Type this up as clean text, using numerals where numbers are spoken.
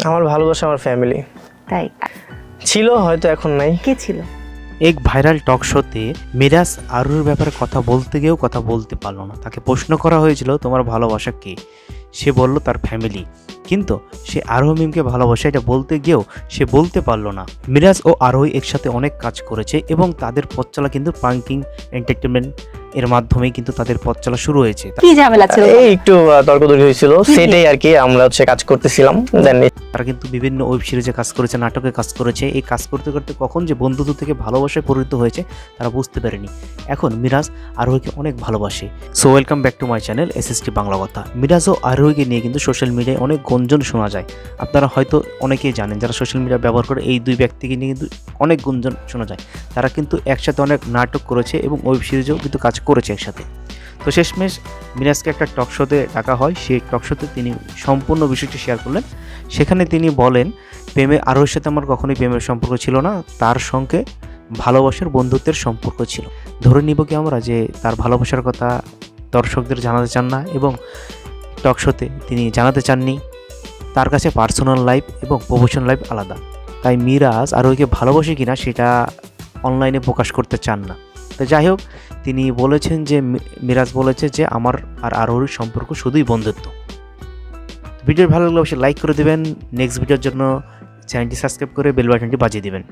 আমার ভালোবাসা আমার ফ্যামিলি তাই? ছিল, হয়তো এখন নাই। কে ছিল? এক ভাইরাল টক শোতে মিরাজ আরুর ব্যাপারে কথা বলতে গিয়েও কথা বলতে পারলো না। তাকে প্রশ্ন করা হয়েছিল তোমার ভালোবাসা কে, সে বলল তার ফ্যামিলি, কিন্তু সে আরোহীকে ভালোবাসা এটা বলতে গিয়েও সে বলতে পারলো না। মিরাজ ও আরোহী একসাথে অনেক কাজ করেছে এবং তাদের পথ চলা কিন্তু প্রাঙ্কিং এন্টারটেনমেন্ট এর মাধ্যমে কিন্তু তাদের পথ চলা শুরু হয়েছে। কি ঝামেলা ছিল? এই একটু তর্কদর্শী হয়েছিল, সেটাই আর কি। আমরা কাজ করতেছিলাম, দেন তারা কিন্তু বিভিন্ন ওয়েব সিরিজে কাজ করেছে, নাটকে কাজ করেছে। এই কাজ করতে করতে কখন যে বন্ধুত্ব থেকে ভালোবাসায় পরিণত হয়েছে তারা বুঝতে পারেনি। এখন মিরাজ আরোহীকে অনেক ভালোবাসে। So welcome back to my channel SST Bangla কথা। মিরাজ ও আরোহীকে নিয়ে কিন্তু সোশ্যাল মিডিয়ায় অনেক গুঞ্জন শোনা যায়। আপনারা হয়তো অনেকেই জানেন, যারা সোশ্যাল মিডিয়া ব্যবহার করে, এই দুই ব্যক্তিকে নিয়ে কিন্তু অনেক গুঞ্জন শোনা যায়। তারা কিন্তু একসাথে অনেক নাটক করেছে এবং ওয়েব সিরিজেও কিন্তু কাজ করেছে একসাথে। তো শেষমেশ মিরাজকে একটা টক শোতে ডাকা হয়। সেই টক শোতে তিনি সম্পূর্ণ বিষয়টি শেয়ার করলেন। সেখানে তিনি বলেন, আরোহীর সাথে আমার কখনোই প্রেমের সম্পর্ক ছিল না, তার সঙ্গে ভালোবাসার বন্ধুত্বের সম্পর্ক ছিল। ধরে নিব কি আমরা যে তার ভালোবাসার কথা দর্শকদের জানাতে চান না এবং টক শোতে তিনি জানাতে চাননি। তার কাছে পার্সোনাল লাইফ এবং প্রফেশনাল লাইফ আলাদা, তাই মিরাজ আরোহীকে ভালোবাসে কিনা সেটা অনলাইনে প্রকাশ করতে চান না। তো যাই হোক, তিনি বলেছেন যে মিরাজ বলেছে যে আমার আর আরোহীর সম্পর্ক শুধুই বন্ধুত্ব। ভিডিও ভালো লাগলে অবশ্যই লাইক করে দেবেন। নেক্সট ভিডিওর জন্য চ্যানেলটি সাবস্ক্রাইব করে বেল বাটনটি বাজিয়ে দেবেন।